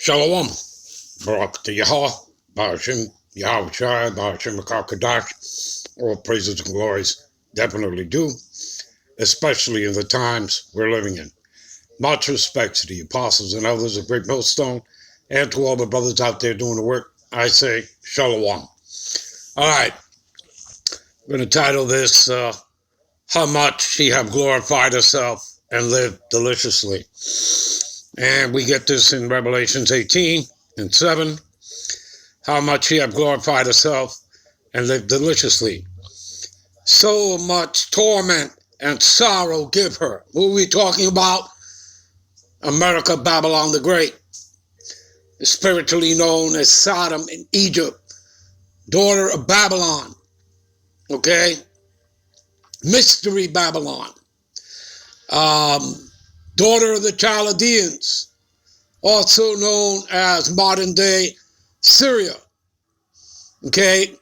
Shalom. Barak to Yahweh, Ba'ashem, Yahweh Shai, Ba'ashem Kadash. All praises and glories definitely do, especially in the times we're living in. Much respect to the apostles and others of Great Millstone, and to all the brothers out there doing the work. I say Shalom. All right. I'm going to title this, How Much He Have Glorified Herself and Lived Deliciously. And we get this in Revelations 18:7. How much He have glorified herself and lived deliciously. So much torment and sorrow give her. Who are we talking about? America, Babylon the Great, spiritually known as Sodom and Egypt, daughter of Babylon, okay? Mystery Babylon, daughter of the Chaldeans, also known as modern-day Syria, okay?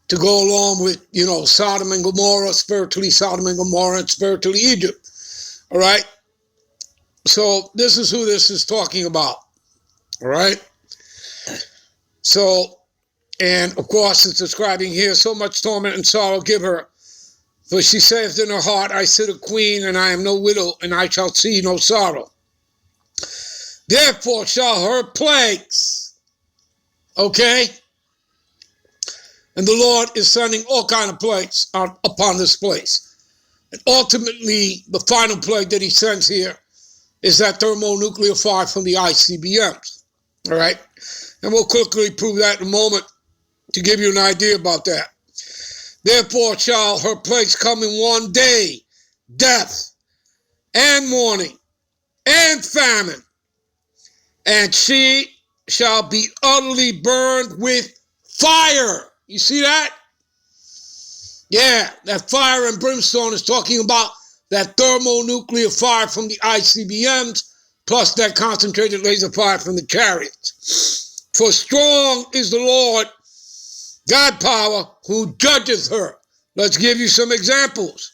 To go along with, Sodom and Gomorrah, spiritually Sodom and Gomorrah, and spiritually Egypt, all right? So this is who this is talking about, all right? So, and of course it's describing here, so much torment and sorrow give her. For she saith in her heart, I sit a queen, and I am no widow, and I shall see no sorrow. Therefore shall her plagues, okay? And the Lord is sending all kind of plagues upon this place. And ultimately, the final plague that he sends here is that thermonuclear fire from the ICBMs, all right? And we'll quickly prove that in a moment to give you an idea about that. Therefore shall her plagues come in one day, death and mourning and famine, and she shall be utterly burned with fire. You see that? Yeah, that fire and brimstone is talking about that thermonuclear fire from the ICBMs, plus that concentrated laser fire from the chariots. For strong is the Lord, God power, who judges her. Let's give you some examples.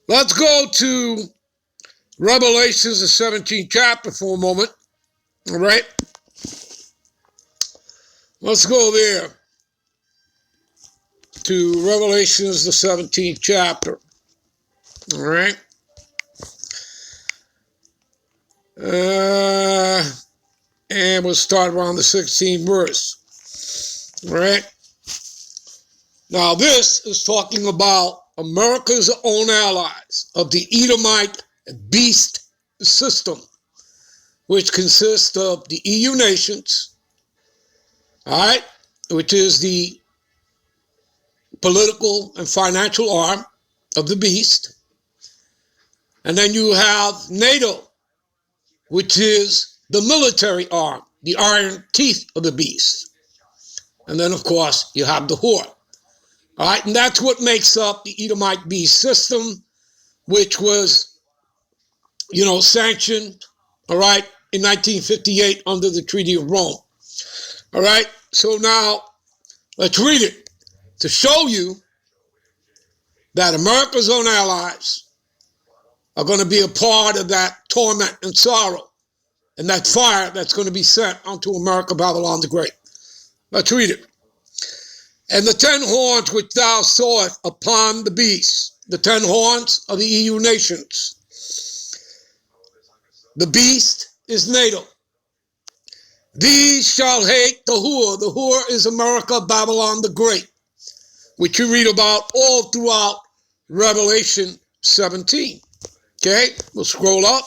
Let's go to Revelations, the 17th chapter for a moment. All right? Let's go there to Revelations, the 17th chapter. All right? And we'll start around the 16th verse. All right. Now this is talking about America's own allies of the Edomite beast system, which consists of the EU nations, all right, which is the political and financial arm of the beast. And then you have NATO, which is the military arm, the iron teeth of the beast. And then, of course, you have the whore. All right, and that's what makes up the Edomite beast system, which was, sanctioned, all right, in 1958 under the Treaty of Rome. All right, so now let's read it to show you that America's own allies are going to be a part of that torment and sorrow and that fire that's going to be sent onto America, Babylon the Great. Let's read it. And the 10 horns which thou sawest upon the beast, the 10 horns of the EU nations. The beast is NATO. These shall hate the whore. The whore is America, Babylon the Great, which you read about all throughout Revelation 17. Okay, we'll scroll up.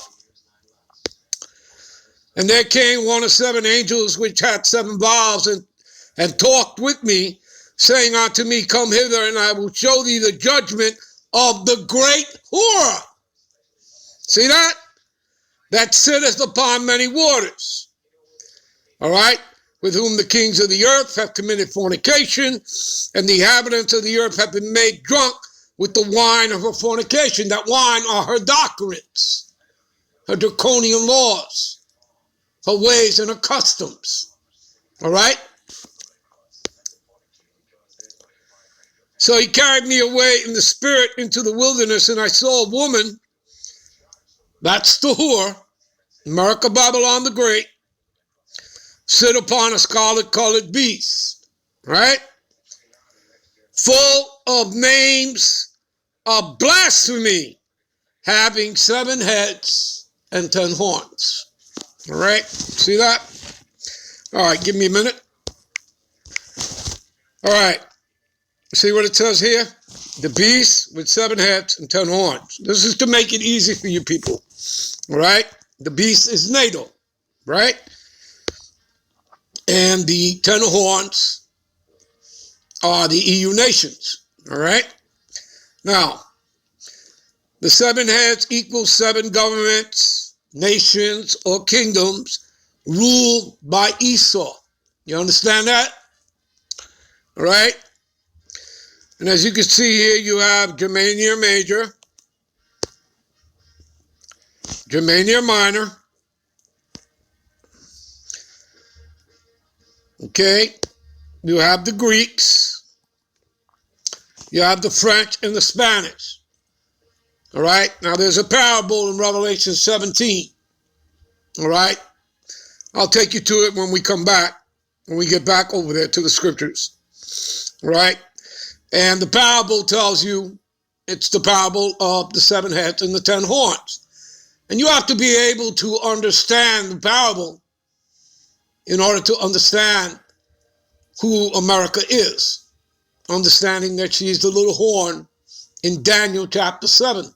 And there came one of 7 angels which had 7 vials and talked with me, saying unto me, Come hither, and I will show thee the judgment of the great whore. See that? That sitteth upon many waters. All right? With whom the kings of the earth have committed fornication, and the inhabitants of the earth have been made drunk with the wine of her fornication. That wine are her doctrines, her draconian laws, her ways and her customs. All right? So he carried me away in the spirit into the wilderness, and I saw a woman, that's the whore, America, Babylon the Great, sit upon a scarlet-colored beast, right? Full of names of blasphemy, having 7 heads and 10 horns. All right, see that? All right, give me a minute. All right, see what it says here? The beast with 7 heads and 10 horns. This is to make it easy for you people. All right, the beast is NATO, right? And the 10 horns are the EU nations. All right, now the 7 heads equals 7 governments, nations, or kingdoms ruled by Esau. You understand that? All right. And as you can see here, you have Germania Major, Germania Minor. Okay. You have the Greeks. You have the French and the Spanish. All right. Now there's a parable in Revelation 17. All right. I'll take you to it when we come back, when we get back over there to the scriptures. All right. And the parable tells you it's the parable of the 7 heads and the 10 horns. And you have to be able to understand the parable in order to understand who America is. Understanding that she's the little horn in Daniel chapter 7,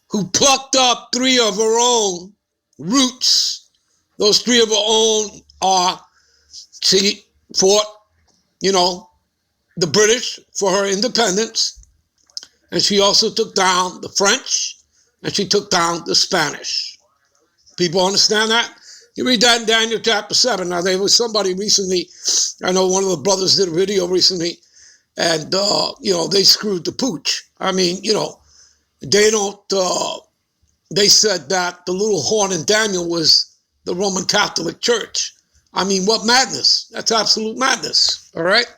who plucked up 3 of her own roots. Those 3 of her own are, she fought, the British for her independence, and she also took down the French, and she took down the Spanish. People understand that? You read that in Daniel chapter 7. Now, there was somebody recently, I know one of the brothers did a video recently, and, they screwed the pooch. I mean, they said that the little horn in Daniel was the Roman Catholic Church. I mean, what madness? That's absolute madness, all right?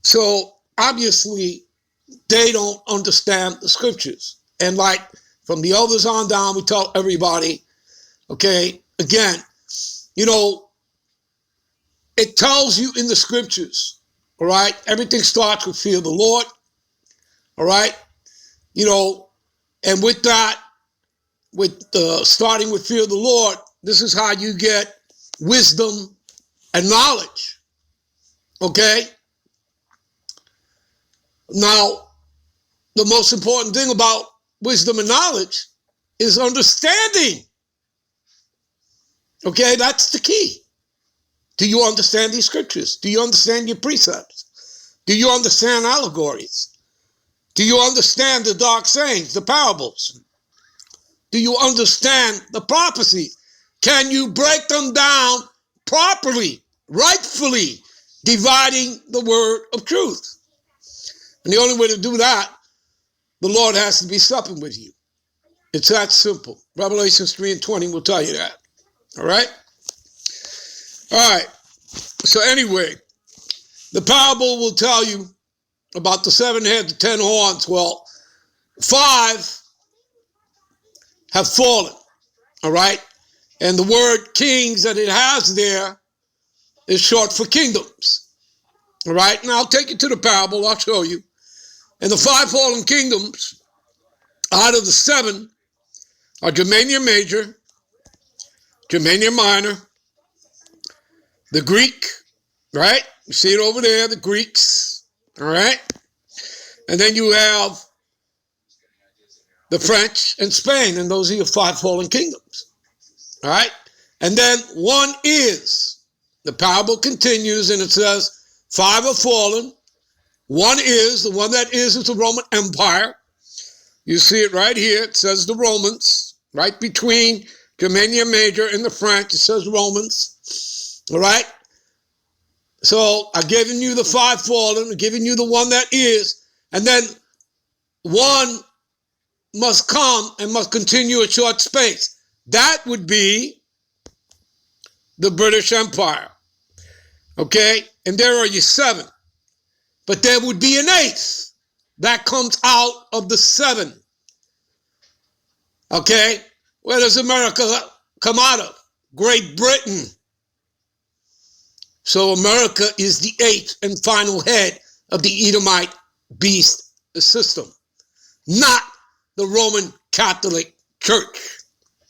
So, obviously, they don't understand the scriptures. And like, from the elders on down, we tell everybody, okay, again, it tells you in the scriptures, all right? Everything starts with fear of the Lord, all right? And with that, starting with fear of the Lord, this is how you get wisdom and knowledge, okay? Now, the most important thing about wisdom and knowledge is understanding. Okay, that's the key. Do you understand these scriptures? Do you understand your precepts? Do you understand allegories? Do you understand the dark sayings, the parables? Do you understand the prophecies? Can you break them down properly, rightfully, dividing the word of truth? And the only way to do that, the Lord has to be supping with you. It's that simple. Revelations 3:20 will tell you that. All right? All right. So anyway, the parable will tell you about the 7 heads, the 10 horns. Well, 5 have fallen. All right? And the word kings that it has there is short for kingdoms. All right? Now I'll take you to the parable. I'll show you. And the 5 fallen kingdoms out of the 7 are Germania Major, Germania Minor, the Greek, right? You see it over there, the Greeks, all right? And then you have the French and Spain, and those are your 5 fallen kingdoms, all right? And then 1 is, the parable continues, and it says 5 are fallen. 1 is, the one that is the Roman Empire. You see it right here. It says the Romans, right between Germania Major and the French. It says Romans, all right? So I've given you the 5 fallen, I've given you the 1 that is, and then 1 must come and must continue a short space. That would be the British Empire, okay? And there are your 7. But there would be an 8th that comes out of the 7. Okay? Where does America come out of? Great Britain. So America is the eighth and final head of the Edomite beast system, not the Roman Catholic Church.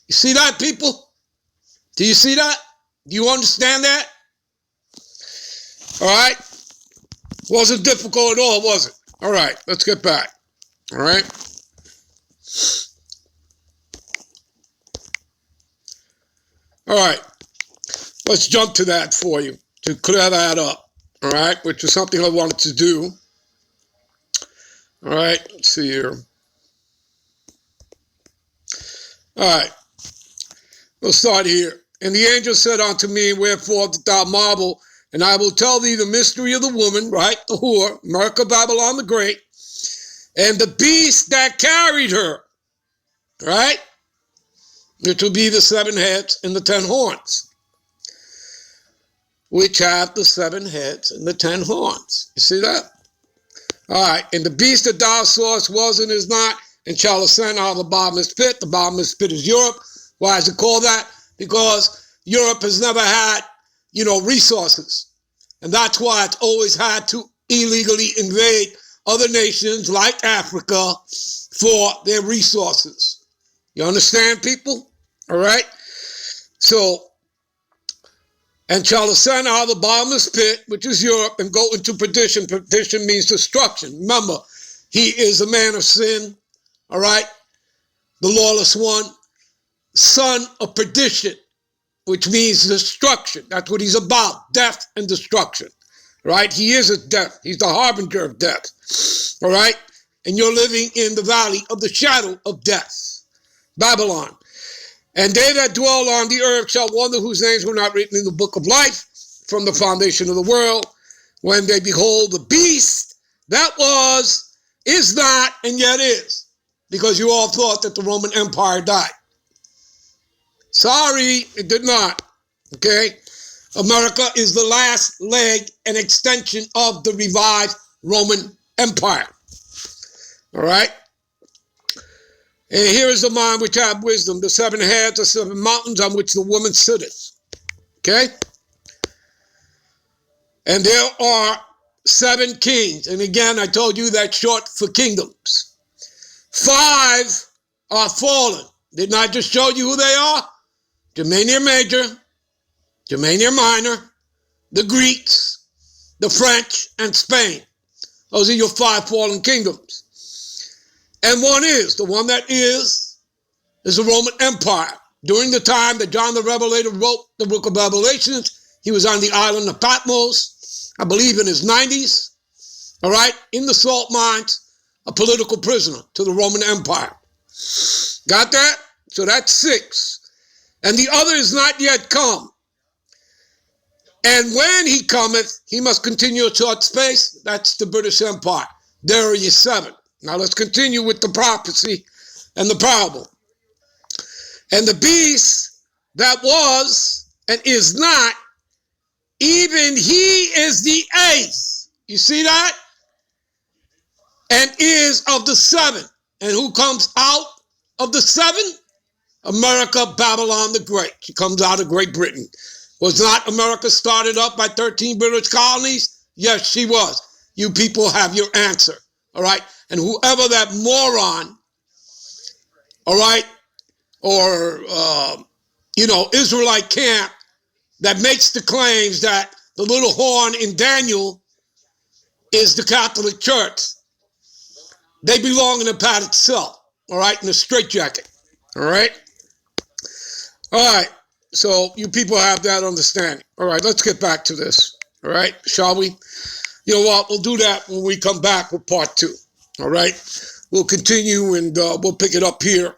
You see that, people? Do you see that? Do you understand that? All right. Wasn't difficult at all, was it? All right, let's get back. All right. All right. Let's jump to that for you to clear that up. All right, which is something I wanted to do. All right, let's see here. All right, we'll start here. And the angel said unto me, wherefore didst thou marvel? And I will tell thee the mystery of the woman, right, the whore, America, Babylon the Great, and the beast that carried her, right, which will be the 7 heads and the 10 horns, which have the 7 heads and the 10 horns. You see that? All right, and the beast that thou sawest was and is not, and shall ascend out of the bottomless pit. The bottomless pit is Europe. Why is it called that? Because Europe has never had, resources. And that's why it's always had to illegally invade other nations like Africa for their resources. You understand, people? All right? So, and shall ascend out of the bottomless pit, which is Europe, and go into perdition. Perdition means destruction. Remember, he is a man of sin, all right? The lawless one, son of perdition, which means destruction. That's what he's about, death and destruction, right? He is a death. He's the harbinger of death, all right? And you're living in the valley of the shadow of death, Babylon. And they that dwell on the earth shall wonder whose names were not written in the book of life from the foundation of the world, when they behold the beast that was, is not, and yet is. Because you all thought that the Roman Empire died. Sorry, it did not. Okay? America is the last leg and extension of the revived Roman Empire. All right? And here is the mind which hath wisdom, the 7 heads, the 7 mountains on which the woman sitteth. Okay? And there are 7 kings. And again, I told you that's short for kingdoms. 5 are fallen. Didn't I just show you who they are? Germania Major, Germania Minor, the Greeks, the French, and Spain. Those are your 5 fallen kingdoms. And one is, the one that is the Roman Empire. During the time that John the Revelator wrote the book of Revelations, he was on the island of Patmos, I believe in his 90s, all right, in the salt mines, a political prisoner to the Roman Empire. Got that? So that's 6. And the other is not yet come. And when he cometh, he must continue a short space. That's the British Empire. There are your 7. Now let's continue with the prophecy and the parable. And the beast that was and is not, even he is the 8th. You see that? And is of the 7. And who comes out of the 7? America, Babylon the Great. She comes out of Great Britain. Was not America started up by 13 British colonies? Yes, she was. You people have your answer. All right? And whoever that moron, all right, or, Israelite camp that makes the claims that the little horn in Daniel is the Catholic Church, they belong in a padded cell, all right, in a straitjacket, all right? All right, so you people have that understanding. All right, let's get back to this, all right, shall we? You know what, we'll do that when we come back with part 2. All right, we'll continue and we'll pick it up here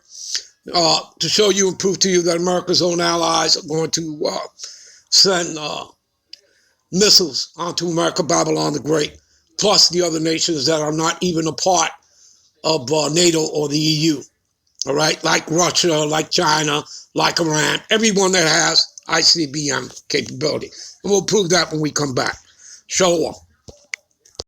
to show you and prove to you that America's own allies are going to send missiles onto America, Babylon the Great, plus the other nations that are not even a part of NATO or the EU. All right, like Russia, like China, like Iran, everyone that has ICBM capability. And we'll prove that when we come back. Shalom.